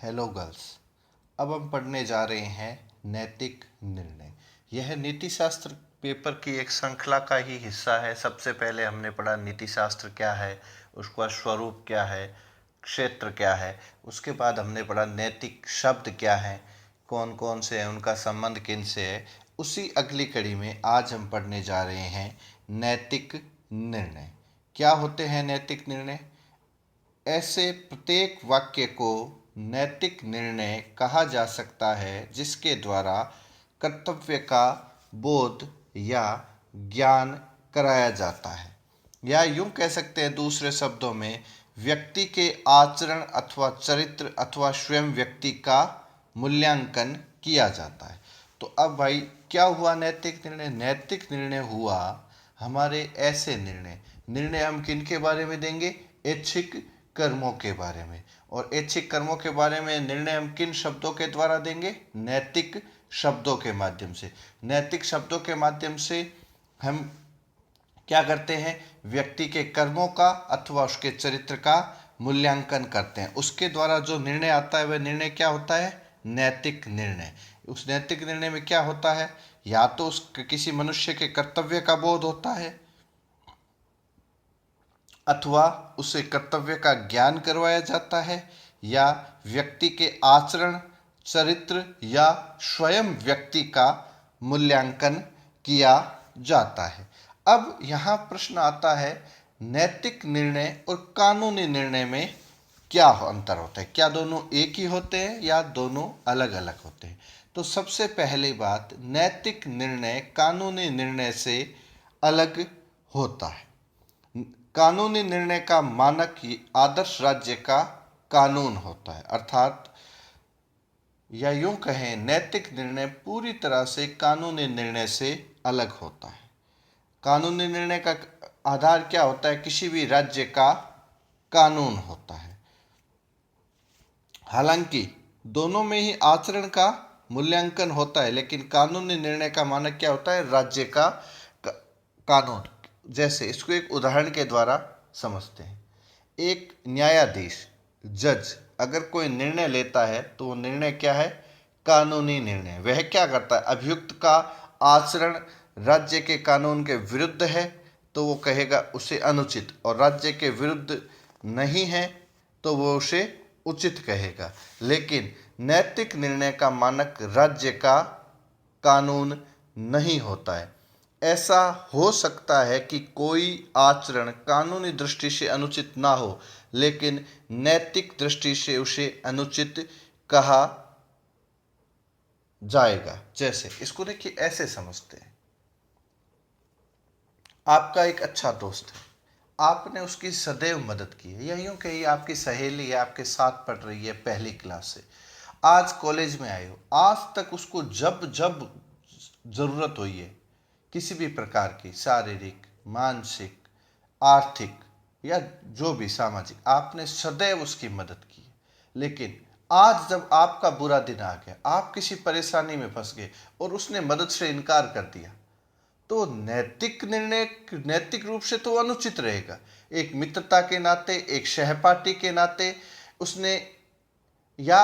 Hello girls. अब हम पढ़ने जा रहे हैं नैतिक निर्णय। यह नीति शास्त्र पेपर की एक श्रृंखला का ही हिस्सा है। सबसे पहले हमने पढ़ा नीति शास्त्र क्या है, उसका स्वरूप क्या है, क्षेत्र क्या है। उसके बाद हमने पढ़ा नैतिक शब्द क्या है, कौन कौन से हैं, उनका संबंध किन से है। उसी अगली कड़ी में आज हम पढ़ने जा रहे हैं नैतिक निर्णय। क्या होते हैं नैतिक निर्णय? ऐसे प्रत्येक वाक्य को नैतिक निर्णय कहा जा सकता है जिसके द्वारा कर्तव्य का बोध या ज्ञान कराया जाता है, या यूं कह सकते हैं दूसरे शब्दों में व्यक्ति के आचरण अथवा चरित्र अथवा स्वयं व्यक्ति का मूल्यांकन किया जाता है। तो अब भाई क्या हुआ नैतिक निर्णय? नैतिक निर्णय हुआ हमारे ऐसे निर्णय हम किन के बारे में देंगे? ऐच्छिक कर्मों के बारे में। और ऐच्छिक कर्मों के बारे में निर्णय हम किन शब्दों के द्वारा देंगे? नैतिक शब्दों के माध्यम से। नैतिक शब्दों के माध्यम से हम क्या करते हैं? व्यक्ति के कर्मों का अथवा उसके चरित्र का मूल्यांकन करते हैं। उसके द्वारा जो निर्णय आता है वह निर्णय क्या होता है? नैतिक निर्णय। उस नैतिक निर्णय में क्या होता है? या तो उस किसी मनुष्य के कर्तव्य का बोध होता है अथवा उसे कर्तव्य का ज्ञान करवाया जाता है, या व्यक्ति के आचरण, चरित्र या स्वयं व्यक्ति का मूल्यांकन किया जाता है। अब यहाँ प्रश्न आता है नैतिक निर्णय और कानूनी निर्णय में क्या अंतर होता है? क्या दोनों एक ही होते हैं या दोनों अलग अलग होते हैं? तो सबसे पहली बात, नैतिक निर्णय कानूनी निर्णय से अलग होता है। कानूनी निर्णय का मानक ही आदर्श राज्य का कानून होता है, अर्थात या यूं कहें नैतिक निर्णय पूरी तरह से कानूनी निर्णय से अलग होता है। कानूनी निर्णय का आधार क्या होता है? किसी भी राज्य का कानून होता है। हालांकि दोनों में ही आचरण का मूल्यांकन होता है, लेकिन कानूनी निर्णय का मानक क्या होता है? राज्य का कानून। जैसे इसको एक उदाहरण के द्वारा समझते हैं। एक न्यायाधीश, जज अगर कोई निर्णय लेता है तो वो निर्णय क्या है? कानूनी निर्णय। वह क्या करता है? अभियुक्त का आचरण राज्य के कानून के विरुद्ध है तो वो कहेगा उसे अनुचित, और राज्य के विरुद्ध नहीं है तो वो उसे उचित कहेगा। लेकिन नैतिक निर्णय का मानक राज्य का कानून नहीं होता है। ऐसा हो सकता है कि कोई आचरण कानूनी दृष्टि से अनुचित ना हो, लेकिन नैतिक दृष्टि से उसे अनुचित कहा जाएगा। जैसे इसको देखिए, ऐसे समझते हैं, आपका एक अच्छा दोस्त है, आपने उसकी सदैव मदद की है, या यूं कहिए आपकी सहेली है, आपके साथ पढ़ रही है पहली क्लास से, आज कॉलेज में आए हो, आज तक उसको जब जब जरूरत हुई है किसी भी प्रकार की शारीरिक, मानसिक, आर्थिक या जो भी सामाजिक, आपने सदैव उसकी मदद की है। लेकिन आज जब आपका बुरा दिन आ गया, आप किसी परेशानी में फंस गए और उसने मदद से इनकार कर दिया, तो नैतिक निर्णय नैतिक रूप से तो अनुचित रहेगा। एक मित्रता के नाते, एक सहपाठी के नाते उसने, या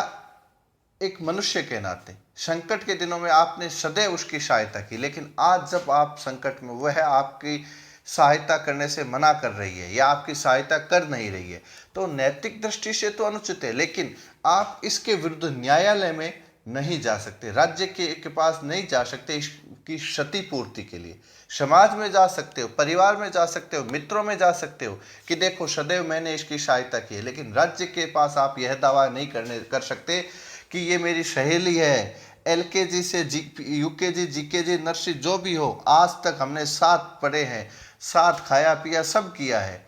एक मनुष्य के नाते संकट के दिनों में आपने सदैव उसकी सहायता की, लेकिन आज जब आप संकट में, वह आपकी सहायता करने से मना कर रही है या आपकी सहायता कर नहीं रही है, तो नैतिक दृष्टि से तो अनुचित है। लेकिन आप इसके विरुद्ध न्यायालय में नहीं जा सकते, राज्य के पास नहीं जा सकते इसकी क्षतिपूर्ति के लिए। समाज में जा सकते हो, परिवार में जा सकते हो, मित्रों में जा सकते हो कि देखो सदैव मैंने इसकी सहायता की है, लेकिन राज्य के पास आप यह दावा नहीं कर सकते कि ये मेरी सहेली है, LKG से UKG GKG नर्सरी जो भी हो, आज तक हमने साथ पढ़े हैं, साथ खाया पिया सब किया है,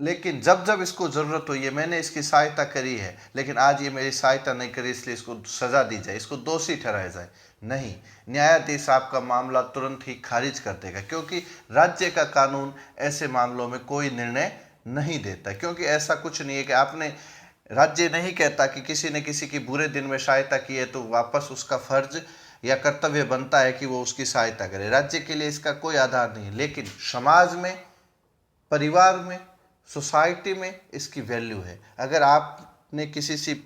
लेकिन जब जब इसको ज़रूरत हुई है मैंने इसकी सहायता करी है, लेकिन आज ये मेरी सहायता नहीं करी इसलिए इसको सज़ा दी जाए, इसको दोषी ठहराया जाए। नहीं, न्यायाधीश आपका मामला तुरंत ही खारिज कर देगा, क्योंकि राज्य का कानून ऐसे मामलों में कोई निर्णय नहीं देता। क्योंकि ऐसा कुछ नहीं है कि आपने, राज्य नहीं कहता कि किसी ने किसी की बुरे दिन में सहायता की है तो वापस उसका फर्ज या कर्तव्य बनता है कि वो उसकी सहायता करे। राज्य के लिए इसका कोई आधार नहीं है, लेकिन समाज में, परिवार में, सोसाइटी में इसकी वैल्यू है। अगर आप आपने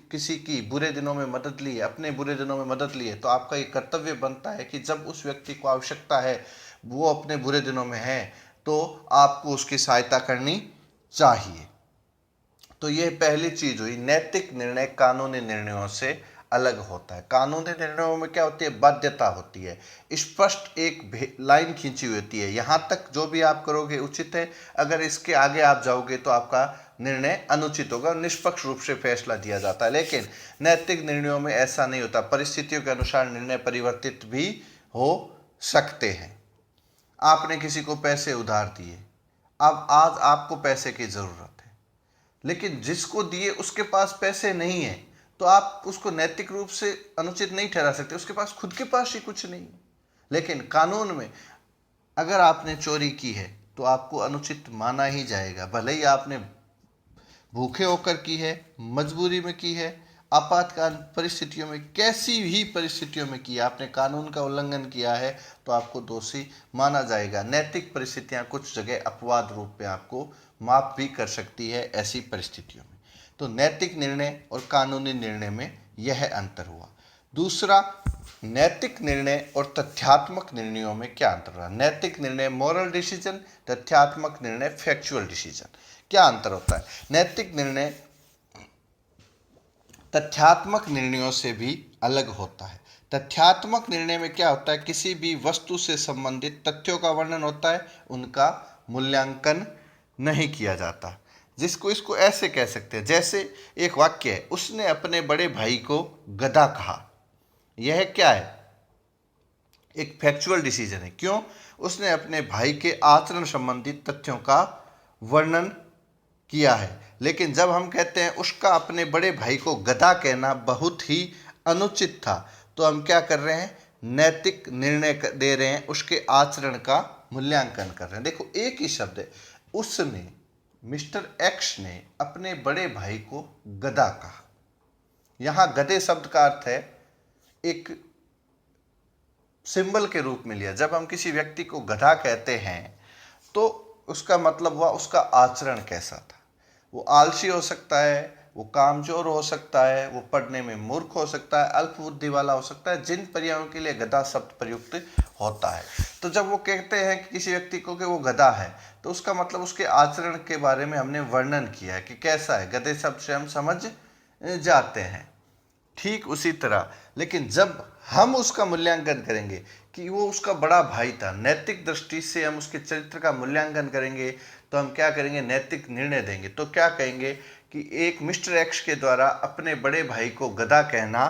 किसी की बुरे दिनों में मदद ली है, अपने बुरे दिनों में मदद ली है, तो आपका ये कर्तव्य बनता है कि जब उस व्यक्ति को आवश्यकता है, वो अपने बुरे दिनों में है, तो आपको उसकी सहायता करनी चाहिए। तो ये पहली चीज हुई, नैतिक निर्णय कानूनी निर्णयों से अलग होता है। कानूनी निर्णयों में क्या होती है, बाध्यता होती है, स्पष्ट एक लाइन खींची हुई होती है, यहाँ तक जो भी आप करोगे उचित है, अगर इसके आगे आप जाओगे तो आपका निर्णय अनुचित होगा, निष्पक्ष रूप से फैसला दिया जाता है। लेकिन नैतिक निर्णयों में ऐसा नहीं होता, परिस्थितियों के अनुसार निर्णय परिवर्तित भी हो सकते हैं। आपने किसी को पैसे उधार दिए, अब आज आपको पैसे की जरूरत है, लेकिन जिसको दिए उसके पास पैसे नहीं है, तो आप उसको नैतिक रूप से अनुचित नहीं ठहरा सकते, उसके पास खुद के पास ही कुछ नहीं है। लेकिन कानून में अगर आपने चोरी की है तो आपको अनुचित माना ही जाएगा, भले ही आपने भूखे होकर की है, मजबूरी में की है, आपातकाल परिस्थितियों में, कैसी भी परिस्थितियों में की, आपने कानून का उल्लंघन किया है तो आपको दोषी माना जाएगा। नैतिक परिस्थितियां कुछ जगह अपवाद रूप में आपको माफ भी कर सकती है ऐसी परिस्थितियों में। तो नैतिक निर्णय और कानूनी निर्णय में यह अंतर हुआ। दूसरा, नैतिक निर्णय और तथ्यात्मक निर्णयों में क्या अंतर रहा। नैतिक निर्णय मोरल डिसीजन, तथ्यात्मक निर्णय फैक्चुअल डिसीजन। क्या अंतर होता है, नैतिक निर्णय तथ्यात्मक निर्णयों से भी अलग होता है। तथ्यात्मक निर्णय में क्या होता है, किसी भी वस्तु से संबंधित तथ्यों का वर्णन होता है, उनका मूल्यांकन नहीं किया जाता। इसको ऐसे कह सकते हैं, जैसे एक वाक्य है, उसने अपने बड़े भाई को गधा कहा। यह क्या है, एक फैक्चुअल डिसीजन है। क्यों, उसने अपने भाई के आचरण संबंधित तथ्यों का वर्णन किया है। लेकिन जब हम कहते हैं उसका अपने बड़े भाई को गधा कहना बहुत ही अनुचित था, तो हम क्या कर रहे हैं, नैतिक निर्णय दे रहे हैं, उसके आचरण का मूल्यांकन कर रहे हैं। देखो, एक ही शब्द है, उसने, मिस्टर एक्स ने अपने बड़े भाई को गधा कहा। यहां गधे शब्द का अर्थ है एक सिंबल के रूप में लिया। जब हम किसी व्यक्ति को गधा कहते हैं तो उसका मतलब हुआ उसका आचरण कैसा था। वो आलसी हो सकता है, वो कामचोर हो सकता है, वो पढ़ने में मूर्ख हो सकता है, अल्प बुद्धि वाला हो सकता है, जिन पर्यायों के लिए गधा शब्द प्रयुक्त होता है। तो जब वो कहते हैं कि किसी व्यक्ति को कि वो गधा है, तो उसका मतलब उसके आचरण के बारे में हमने वर्णन किया है कि कैसा है, गधे शब्द से हम समझ जाते हैं। ठीक उसी तरह, लेकिन जब हम उसका मूल्यांकन करेंगे कि वो उसका बड़ा भाई था, नैतिक दृष्टि से हम उसके चरित्र का मूल्यांकन करेंगे, तो हम क्या करेंगे, नैतिक निर्णय देंगे। तो क्या कहेंगे कि एक मिस्टर एक्स के द्वारा अपने बड़े भाई को गधा कहना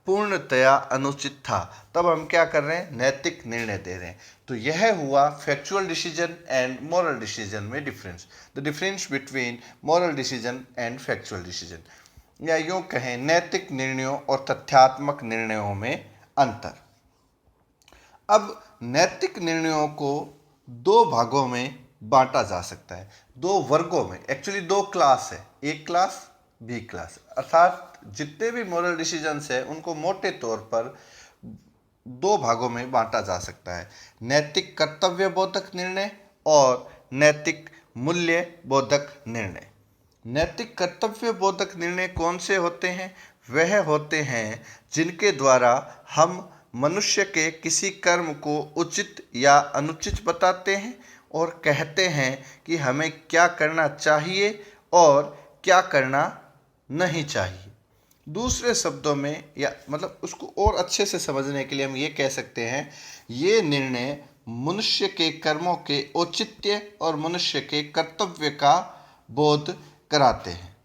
पूर्णतया अनुचित था। तब हम क्या कर रहे हैं, नैतिक निर्णय दे रहे हैं। तो यह हुआ factual decision and moral decision में difference, the difference between moral decision and factual decision, या यूं कहें नैतिक निर्णयों और तथ्यात्मक निर्णयों में अंतर। अब नैतिक निर्णयों को दो भागों में बांटा जा सकता है, दो वर्गों में। एक्चुअली दो क्लास है, एक क्लास, बी क्लास। अर्थात जितने भी मोरल डिसीजंस है उनको मोटे तौर पर दो भागों में बांटा जा सकता है, नैतिक कर्तव्य बोधक निर्णय और नैतिक मूल्य बोधक निर्णय। नैतिक कर्तव्य बोधक निर्णय कौन से होते हैं, वह होते हैं जिनके द्वारा हम मनुष्य के किसी कर्म को उचित या अनुचित बताते हैं और कहते हैं कि हमें क्या करना चाहिए और क्या करना नहीं चाहिए। दूसरे शब्दों में, या मतलब उसको और अच्छे से समझने के लिए हम ये कह सकते हैं, ये निर्णय मनुष्य के कर्मों के औचित्य और मनुष्य के कर्तव्य का बोध कराते हैं।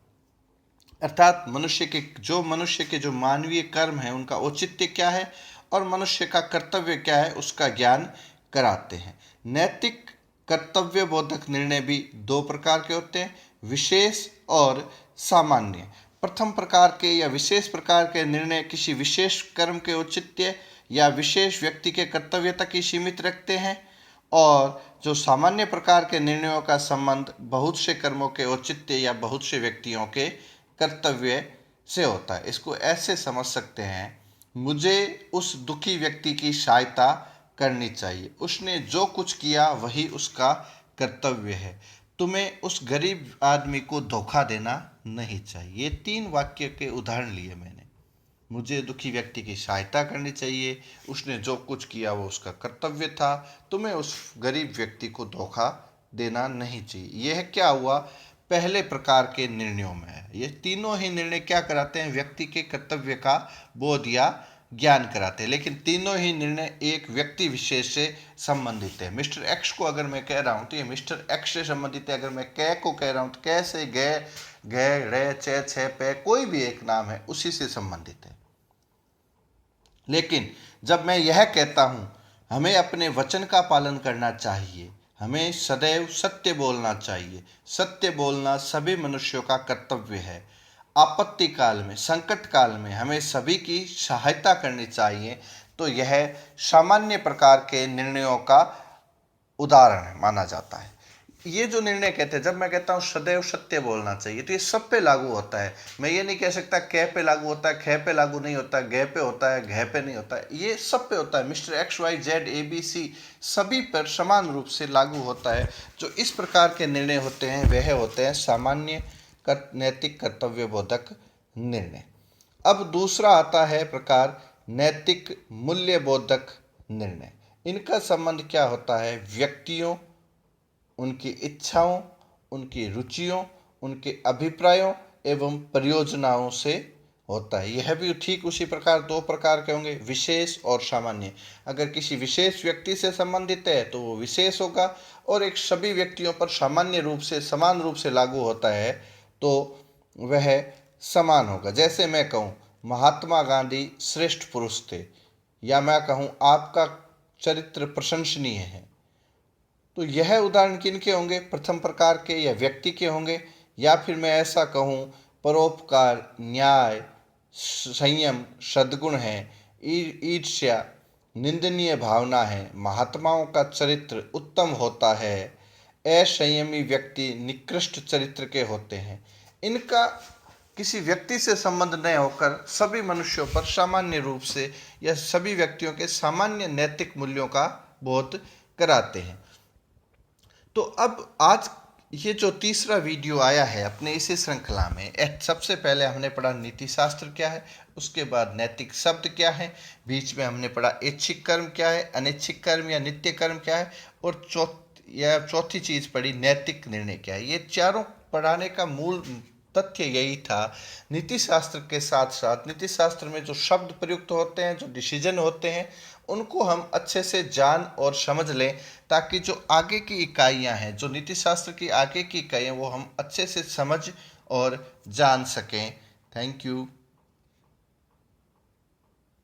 अर्थात मनुष्य के जो मानवीय कर्म हैं उनका औचित्य क्या है और मनुष्य का कर्तव्य क्या है उसका ज्ञान कराते हैं। नैतिक कर्तव्य बोधक निर्णय भी दो प्रकार के होते हैं, विशेष और सामान्य। प्रथम प्रकार के या विशेष प्रकार के निर्णय किसी विशेष कर्म के औचित्य या विशेष व्यक्ति के कर्तव्य तक ही सीमित रखते हैं, और जो सामान्य प्रकार के निर्णयों का संबंध बहुत से कर्मों के औचित्य या बहुत से व्यक्तियों के कर्तव्य से होता है। इसको ऐसे समझ सकते हैं, मुझे उस दुखी व्यक्ति की सहायता करनी चाहिए, उसने जो कुछ किया वही उसका कर्तव्य है। तुम्हें उस गरीब आदमी को धोखा देना नहीं चाहिए। ये 3 वाक्य के उदाहरण लिए मैंने। मुझे दुखी व्यक्ति की सहायता करनी चाहिए, उसने जो कुछ किया वो उसका कर्तव्य था, तुम्हें उस गरीब व्यक्ति को धोखा देना नहीं चाहिए। यह क्या हुआ, पहले प्रकार के निर्णयों में है। ये तीनों ही निर्णय क्या कराते हैं, व्यक्ति के कर्तव्य का बोध या ज्ञान कराते हैं, लेकिन तीनों ही निर्णय एक व्यक्ति विशेष से संबंधित है। मिस्टर एक्स को अगर मैं कह रहा हूँ तो ये मिस्टर एक्स से संबंधित है। अगर मैं कै को कह रहा हूँ तो कै से गे, गे, रे, चे, छे, पे, कोई भी एक नाम है उसी से संबंधित है। लेकिन जब मैं यह कहता हूँ हमें अपने वचन का पालन करना चाहिए, हमें सदैव सत्य बोलना चाहिए, सत्य बोलना सभी मनुष्यों का कर्तव्य है, आपत्ति काल में, संकट काल में हमें सभी की सहायता करनी चाहिए, तो यह सामान्य प्रकार के निर्णयों का उदाहरण माना जाता है। ये जो निर्णय कहते हैं, जब मैं कहता हूँ सदैव सत्य बोलना चाहिए, तो ये सब पे लागू होता है। मैं ये नहीं कह सकता कै पे लागू होता है, खे पे लागू नहीं होता है, गे पे होता है, घे पे नहीं होता है। ये सब पे होता है। Mister X Y Z A B C सभी पर समान रूप से लागू होता है। जो इस प्रकार के निर्णय होते हैं वह होते हैं सामान्य नैतिक कर्तव्य बोधक निर्णय। अब दूसरा आता है प्रकार नैतिक मूल्य बोधक निर्णय। इनका संबंध क्या होता है, व्यक्तियों, उनकी इच्छाओं, उनकी रुचियों, उनके अभिप्रायों एवं परियोजनाओं से होता है। यह भी ठीक उसी प्रकार 2 प्रकार के होंगे, विशेष और सामान्य। अगर किसी विशेष व्यक्ति से संबंधित है तो वो विशेष होगा, और एक सभी व्यक्तियों पर सामान्य रूप से समान रूप से लागू होता है तो वह समान होगा। जैसे मैं कहूँ महात्मा गांधी श्रेष्ठ पुरुष थे, या मैं कहूँ आपका चरित्र प्रशंसनीय है, तो यह उदाहरण किनके होंगे, प्रथम प्रकार के या व्यक्ति के होंगे। या फिर मैं ऐसा कहूँ परोपकार, न्याय, संयम सद्गुण है, ईर्ष्या निंदनीय भावना है, महात्माओं का चरित्र उत्तम होता है, असंयमी व्यक्ति निकृष्ट चरित्र के होते हैं। इनका किसी व्यक्ति से संबंध नहीं होकर सभी मनुष्यों पर सामान्य रूप से या सभी व्यक्तियों के सामान्य नैतिक मूल्यों का बोध कराते हैं। तो अब आज ये जो तीसरा वीडियो आया है अपने इसी श्रृंखला में, सबसे पहले हमने पढ़ा नीति शास्त्र क्या है, उसके बाद नैतिक शब्द क्या है, बीच में हमने पढ़ा ऐच्छिक कर्म क्या है, अनैच्छिक कर्म या नित्य कर्म क्या है, और चौथी चीज़ पढ़ी नैतिक निर्णय क्या है। ये चारों पढ़ाने का मूल तथ्य यही था। नीति शास्त्र के साथ साथ नीति शास्त्र में जो शब्द प्रयुक्त होते हैं, जो डिसीजन होते हैं, उनको हम अच्छे से जान और समझ लें, ताकि जो आगे की इकाइयां हैं, जो नीति शास्त्र की आगे की इकाइयां, वो हम अच्छे से समझ और जान सकें। Thank you.